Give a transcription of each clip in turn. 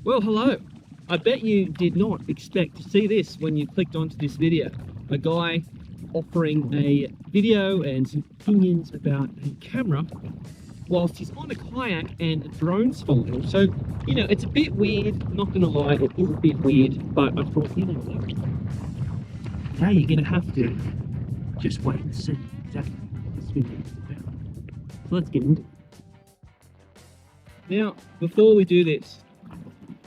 Well, hello. I bet you did not expect to see this when you clicked onto this video. A guy offering a video and some opinions about a camera whilst he's on a kayak and a drone's following him. So, you know, it's a bit weird, not gonna lie, it is a bit weird, but I thought, you know what? Now you're gonna have to just wait and see exactly what this video is about. So let's get into it. Now, before we do this,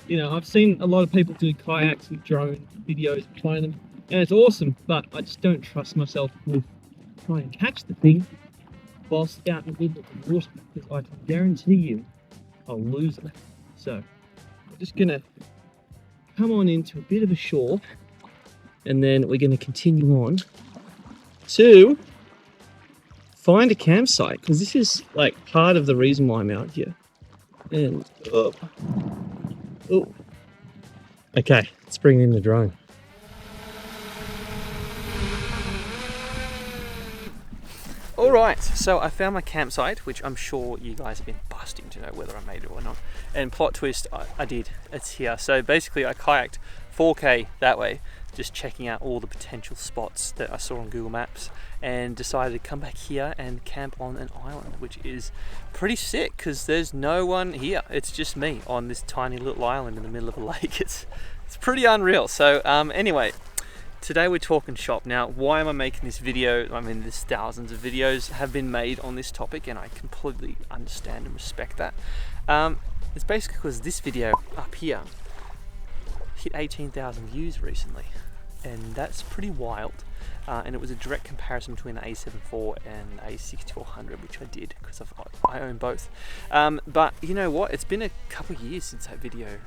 you know, I've seen a lot of people do kayaks with drone videos, playing them, and it's awesome, but I just don't trust myself with trying to catch the thing whilst out in the middle of the water, because I can guarantee you I'll lose it. So I'm just gonna come on into a bit of a shore, and then we're gonna continue on to find a campsite, because this is like part of the reason why I'm out here. And oh, okay, let's bring in the drone. All right, so I found my campsite, which I'm sure you guys have been busting to know whether I made it or not. And plot twist, I did. It's here. So basically I kayaked 4K that way, just checking out all the potential spots that I saw on Google Maps, and decided to come back here and camp on an island, which is pretty sick because there's no one here. It's just me on this tiny little island in the middle of a lake. It's pretty unreal. So anyway, today we're talking shop. Now, why am I making this video? I mean, there's thousands of videos have been made on this topic, and I completely understand and respect that. It's basically because this video up here hit 18,000 views recently, and that's pretty wild. And it was a direct comparison between the a7IV and a6400, which I did because I own both. But you know what? It's been a couple of years since that video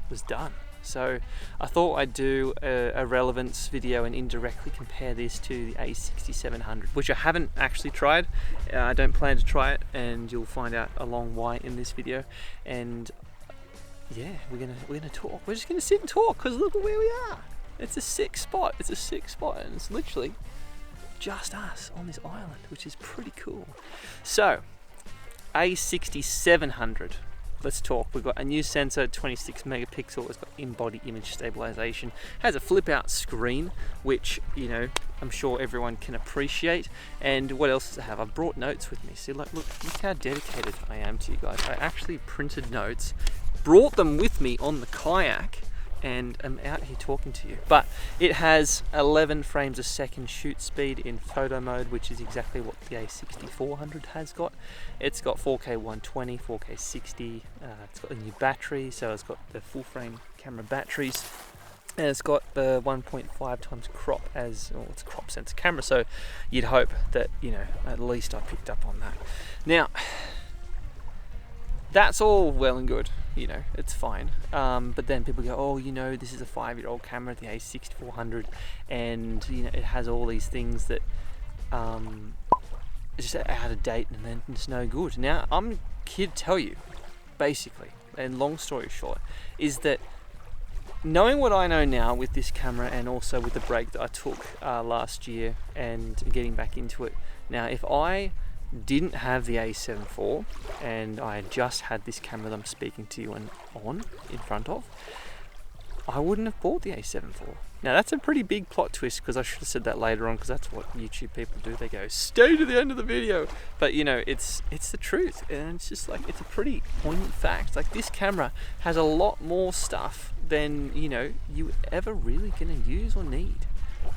was done. So I thought I'd do a relevance video and indirectly compare this to the a6700, which I haven't actually tried. I don't plan to try it, and you'll find out along why in this video. And yeah, we're gonna talk. We're just gonna sit and talk because look at where we are. It's a sick spot. It's a sick spot, and it's literally just us on this island, which is pretty cool. So, a6700. Let's talk. We've got a new sensor, 26 megapixel. It's got in-body image stabilization. Has a flip-out screen, which, you know, I'm sure everyone can appreciate. And what else does it have? I've brought notes with me. See, like, look how dedicated I am to you guys. I actually printed notes, brought them with me on the kayak, and I'm out here talking to you. But it has 11 frames a second shoot speed in photo mode, which is exactly what the a6400 has got. It's got 4K 120, 4K 60. It's got a new battery, so it's got the full frame camera batteries. And it's got the 1.5 times crop as, well, it's a crop sensor camera, so you'd hope that, you know, at least I picked up on that. Now, that's all well and good, you know, it's fine. But then people go, oh, you know, this is a 5-year-old camera, the a6400, and, you know, it has all these things that it's just out of date and then it's no good. Now, I'm here to tell you, basically, and long story short, is that knowing what I know now with this camera, and also with the break that I took last year and getting back into it, now if I didn't have the a7IV and I had just had this camera that I'm speaking to you on in front of, I wouldn't have bought the a7IV. Now that's a pretty big plot twist, because I should have said that later on, because that's what YouTube people do. They go, stay to the end of the video. But you know, it's the truth, and it's just like, it's a pretty poignant fact. Like, this camera has a lot more stuff than, you know, you ever really gonna use or need,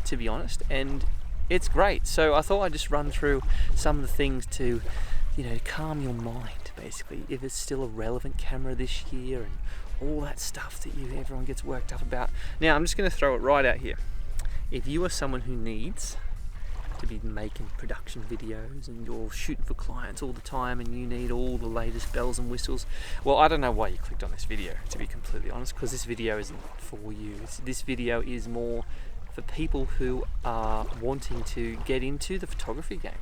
to be honest. And it's great. So I thought I'd just run through some of the things to, you know, calm your mind, basically, if it's still a relevant camera this year and all that stuff that everyone gets worked up about. Now, I'm just going to throw it right out here. If you are someone who needs to be making production videos and you're shooting for clients all the time and you need all the latest bells and whistles, well, I don't know why you clicked on this video, to be completely honest, because this video isn't for you. This video is more for people who are wanting to get into the photography game,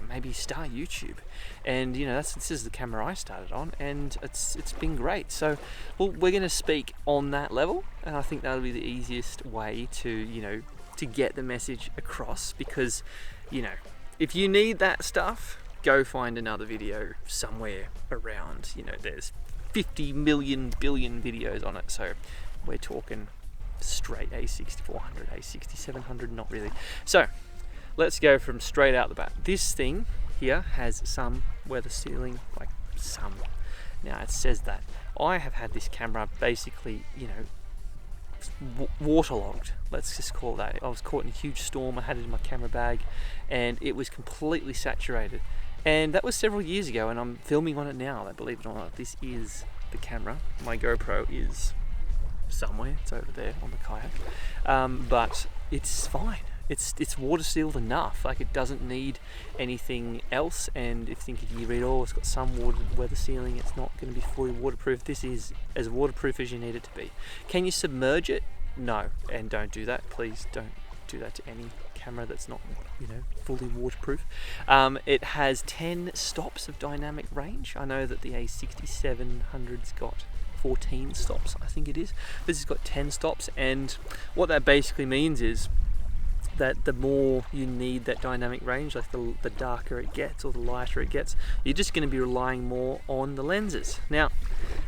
maybe start YouTube. And you know, this is the camera I started on, and it's been great. So, well, we're going to speak on that level, and I think that'll be the easiest way to, you know, to get the message across. Because, you know, if you need that stuff, go find another video somewhere around. You know, there's 50 million billion videos on it. So we're talking straight a6400, a6700, not really. So let's go from straight out the bat. This thing here has some weather sealing, like some. Now it says that. I have had this camera basically, you know, waterlogged, let's just call that. I was caught in a huge storm, I had it in my camera bag, and it was completely saturated. And that was several years ago, and I'm filming on it now, believe it or not. This is the camera. My GoPro is somewhere, it's over there on the Kayak, but it's fine. It's water sealed enough, like it doesn't need anything else. And if you think you read, oh, it's got some weather sealing, it's not going to be fully waterproof. This is as waterproof as you need it to be. Can you submerge it? No, and don't do that. Please don't do that to any camera that's not, you know, fully waterproof. It has 10 stops of dynamic range. I know that the a6700's got 14 stops, I think it is. This has got 10 stops, and what that basically means is that the more you need that dynamic range, like the darker it gets or the lighter it gets, you're just going to be relying more on the lenses. Now,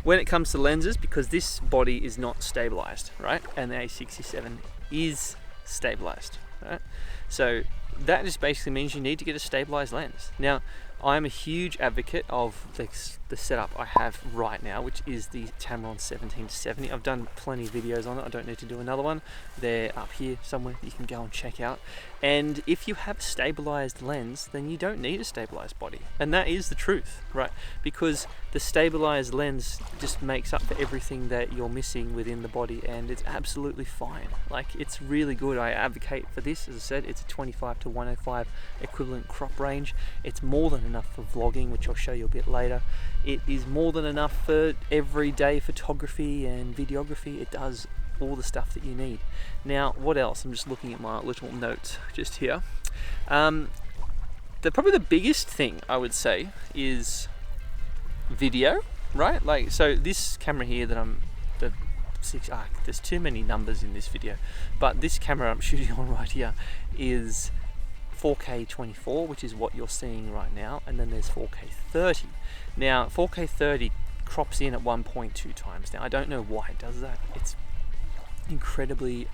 when it comes to lenses, because this body is not stabilized, right, and the a67 is stabilized, right, so that just basically means you need to get a stabilized lens. Now, I'm a huge advocate of the setup I have right now, which is the Tamron 17-70. I've done plenty of videos on it. I don't need to do another one. They're up here somewhere you can go and check out. And if you have a stabilized lens, then you don't need a stabilized body. And that is the truth, right? Because the stabilized lens just makes up for everything that you're missing within the body, and it's absolutely fine. Like, it's really good. I advocate for this. As I said, it's a 25 to 105 equivalent crop range. It's more than enough for vlogging, which I'll show you a bit later. It is more than enough for everyday photography and videography. It does all the stuff that you need. Now, what else? I'm just looking at my little notes just here. Probably the biggest thing I would say is video, right? Like, so this camera here that there's too many numbers in this video, but this camera I'm shooting on right here is 4K 24, which is what you're seeing right now, and then there's 4K 30. Now, 4K 30 crops in at 1.2 times. Now, I don't know why it does that. It's incredibly,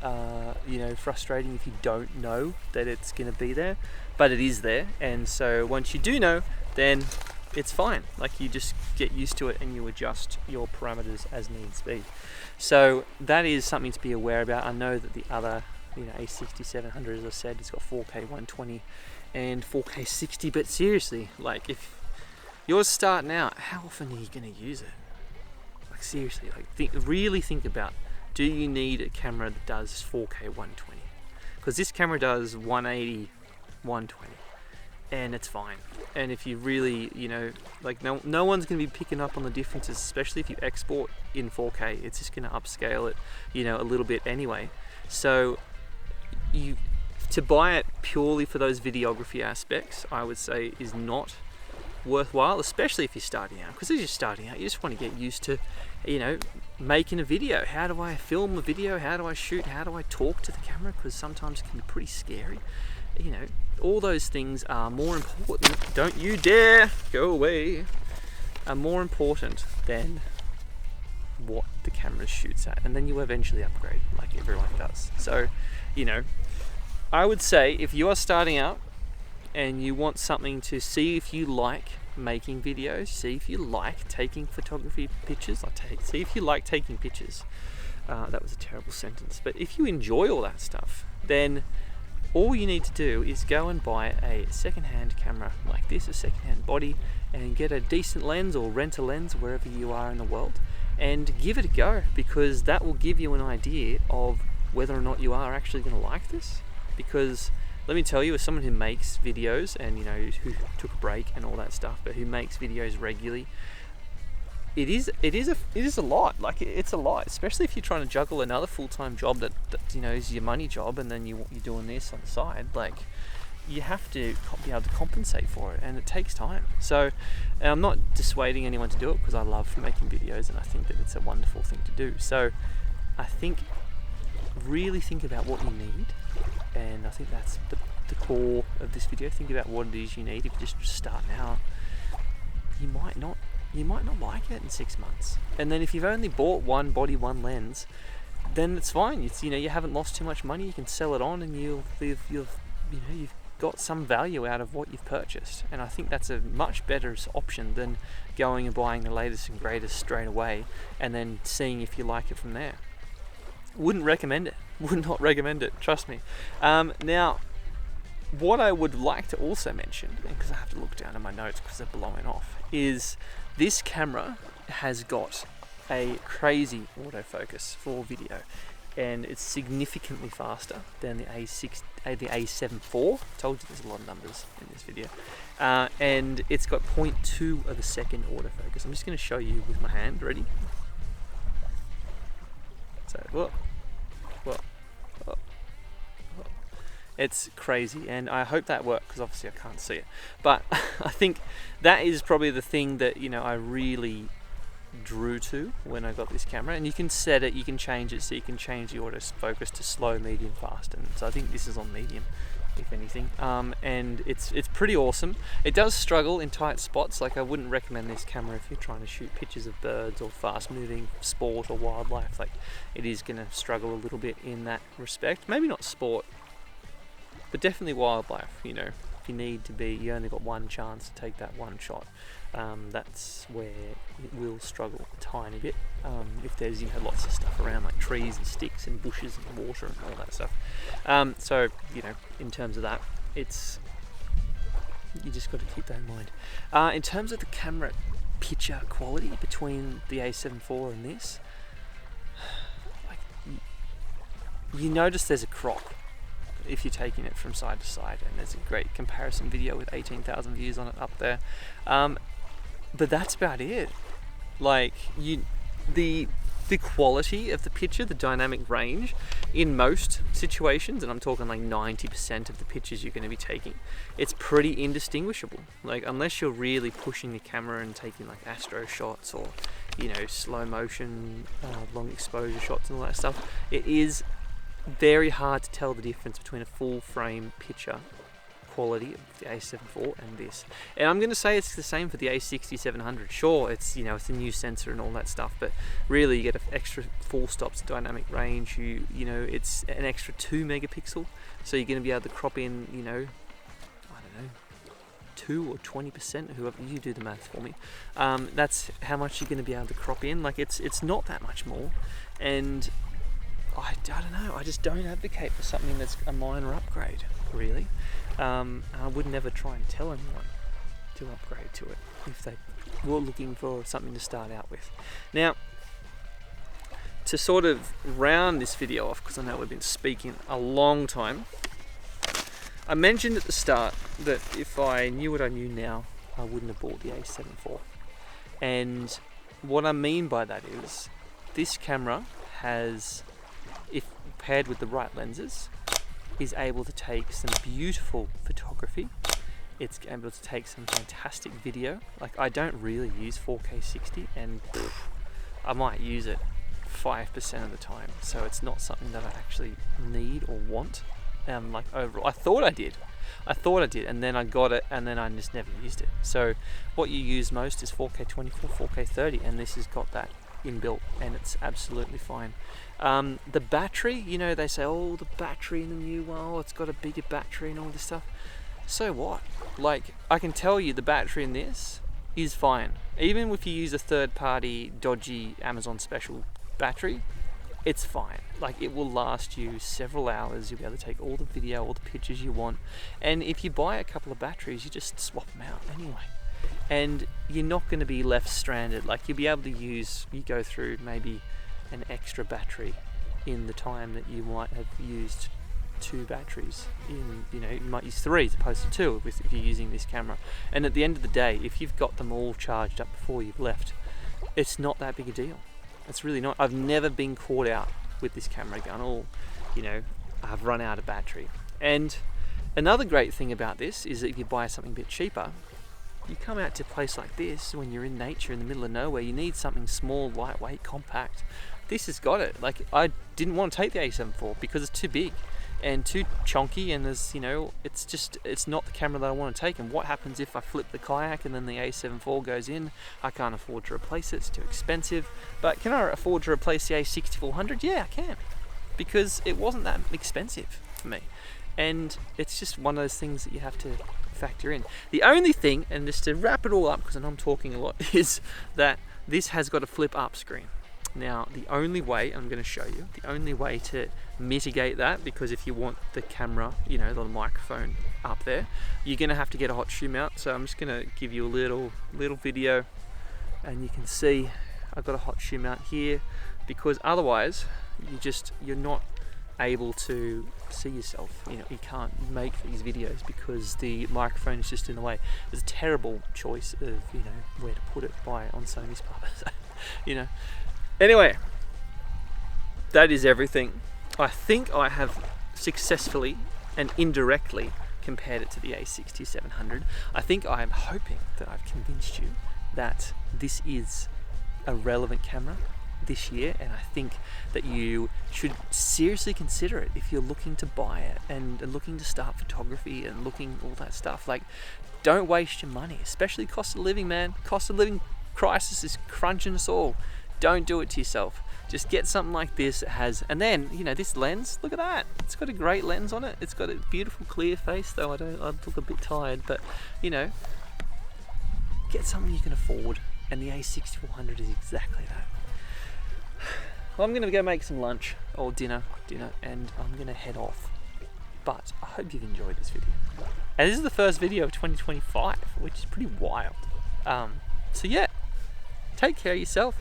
frustrating if you don't know that it's going to be there, but it is there. And so once you do know, then it's fine. Like, you just get used to it and you adjust your parameters as needs be. So that is something to be aware about. I know that the other, a6700, as I said, it's got 4K 120 and 4K 60, but seriously, like, if you're starting out, how often are you going to use it? Like, seriously, like, really think about, do you need a camera that does 4K 120? Because this camera does 180, 120, and it's fine. And if you really, like, no one's going to be picking up on the differences, especially if you export in 4K. It's just going to upscale it, a little bit anyway. So to buy it purely for those videography aspects, I would say, is not worthwhile, especially if you're starting out. Because as you're starting out, you just want to get used to, making a video. How do I film a video? How do I shoot? How do I talk to the camera? Because sometimes it can be pretty scary. All those things are more important. Don't you dare go away. Are more important than what the camera shoots at, and then you eventually upgrade, like everyone does. So, I would say, if you are starting out and you want something to see if you like making videos, see if you like taking photography pictures, see if you like taking pictures. That was a terrible sentence, but if you enjoy all that stuff, then all you need to do is go and buy a second-hand camera like this, a second-hand body, and get a decent lens or rent a lens wherever you are in the world, and give it a go, because that will give you an idea of whether or not you are actually going to like this. Because let me tell you, as someone who makes videos and who took a break and all that stuff, but who makes videos regularly, it is a lot. Like, it's a lot, especially if you're trying to juggle another full-time job that is your money job, and then you're doing this on the side. Like, you have to be able to compensate for it, and it takes time. So, and I'm not dissuading anyone to do it, because I love making videos and I think that it's a wonderful thing to do. So I think really think about what you need, and I think that's the core of this video. Think about what it is you need. If you're just starting out, you might not you might not like it in 6 months. And then if you've only bought one body, one lens, then it's fine. It's, you haven't lost too much money. You can sell it on, and you've got some value out of what you've purchased. And I think that's a much better option than going and buying the latest and greatest straight away and then seeing if you like it from there. Wouldn't recommend it. Would not recommend it, trust me. Now, what I would like to also mention, because I have to look down at my notes because they're blowing off, is this camera has got a crazy autofocus for video, and it's significantly faster than the a7IV. Told you there's a lot of numbers in this video. And it's got 0.2 of a second autofocus. I'm just going to show you with my hand. Ready? So, whoa. It's crazy, and I hope that worked, because obviously I can't see it. But I think that is probably the thing that I really drew to when I got this camera. And you can set it, you can change it, so you can change the autofocus to slow, medium, fast. And so I think this is on medium, if anything. And it's pretty awesome. It does struggle in tight spots. Like, I wouldn't recommend this camera if you're trying to shoot pictures of birds or fast-moving sport or wildlife. Like, it is going to struggle a little bit in that respect. Maybe not sport, but definitely wildlife. If you need to be, you only got one chance to take that one shot. That's where it will struggle a tiny bit. If there's lots of stuff around, like trees and sticks and bushes and water and all that stuff. So in terms of that, you just got to keep that in mind. In terms of the camera picture quality between the a7IV and this, like, you notice there's a crop if you're taking it from side to side, and there's a great comparison video with 18,000 views on it up there. But that's about it. Like, the quality of the picture, the dynamic range, in most situations, and I'm talking like 90% of the pictures you're going to be taking, it's pretty indistinguishable. Like, unless you're really pushing the camera and taking like astro shots or slow motion, long exposure shots and all that stuff, it is very hard to tell the difference between a full frame picture quality of the a7IV and this. And I'm going to say it's the same for the a6700. Sure, it's it's a new sensor and all that stuff, but really you get an extra 4 stops of dynamic range. It's an extra 2 megapixel, so you're going to be able to crop in I don't know, 2 or 20%, whoever, you do the math for me. That's how much you're going to be able to crop in. Like, it's not that much more, and I don't know, I just don't advocate for something that's a minor upgrade, really. I would never try and tell anyone to upgrade to it if they were looking for something to start out with. Now, to sort of round this video off, because I know we've been speaking a long time, I mentioned at the start that if I knew what I knew now, I wouldn't have bought the a7IV. And what I mean by that is, this camera has, if paired with the right lenses, is able to take some beautiful photography. It's able to take some fantastic video. Like, I don't really use 4K 60, and I might use it 5% of the time, so it's not something that I actually need or want. Like, overall, I thought I did, and then I got it, and then I just never used it. So what you use most is 4K 24, 4K 30, and this has got that inbuilt, and it's absolutely fine. The battery, they say, oh, the battery in the new one, it's got a bigger battery and all this stuff. So what? Like, I can tell you the battery in this is fine. Even if you use a third-party dodgy Amazon special battery, it's fine. Like, it will last you several hours. You'll be able to take all the video, all the pictures you want. And if you buy a couple of batteries, you just swap them out anyway. And you're not going to be left stranded. Like, you'll be able to you go through maybe an extra battery in the time that you might have used 2 batteries in, you might use 3 as opposed to 2 if you're using this camera. And at the end of the day, if you've got them all charged up before you've left, it's not that big a deal. It's really not. I've never been caught out with this camera going, oh, I've run out of battery. And another great thing about this is that if you buy something a bit cheaper, you come out to a place like this when you're in nature in the middle of nowhere, you need something small, lightweight, compact. This has got it. Like, I didn't want to take the a7IV because it's too big. and too chonky, and there's, you know, it's not the camera that I want to take. And what happens if I flip the Kayak and then the a7IV goes in? I can't afford to replace it, it's too expensive. But can I afford to replace the a6400? Yeah, I can, because it wasn't that expensive for me. And it's just one of those things that you have to factor in. The only thing, and just to wrap it all up, because I know I'm talking a lot, is that this has got a flip up screen. Now, the only way, I'm going to show you, the only way to mitigate that, because if you want the camera, you know, the microphone up there, you're going to have to get a hot shoe mount. So I'm just going to give you a little video, and you can see I've got a hot shoe mount here, because otherwise you're not able to see yourself. You know, you can't make these videos because the microphone is just in the way. It's a terrible choice of, you know, where to put it on Sony's part. You know. Anyway, that is everything. I think I have successfully and indirectly compared it to the a6700. I think I am hoping that I've convinced you that this is a relevant camera this year, and I think that you should seriously consider it if you're looking to buy it and looking to start photography and looking all that stuff. Like, don't waste your money, especially cost of living, man. Cost of living crisis is crunching us all. Don't do it to yourself. Just get something like this. It has, and then, you know, this lens, look at that. It's got a great lens on it. It's got a beautiful clear face, though I look a bit tired, but, you know, get something you can afford, and the a6400 is exactly that. Well, I'm gonna go make some lunch or dinner, and I'm gonna head off. But I hope you've enjoyed this video. And this is the first video of 2025, which is pretty wild. So yeah, take care of yourself.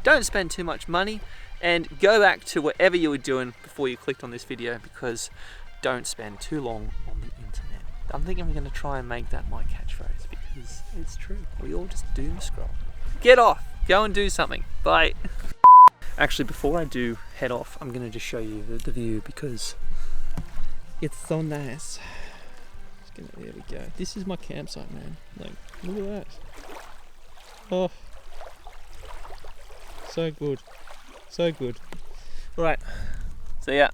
Don't spend too much money, and go back to whatever you were doing before you clicked on this video, because don't spend too long on the internet. I think I'm gonna try and make that my catchphrase, because it's true. We all just doom scroll. Get off, go and do something. Bye. Actually, before I do head off, I'm gonna just show you the view, because it's so nice. There we go. This is my campsite, man. Like, look at that. Oh. So good. So good. Alright. See ya.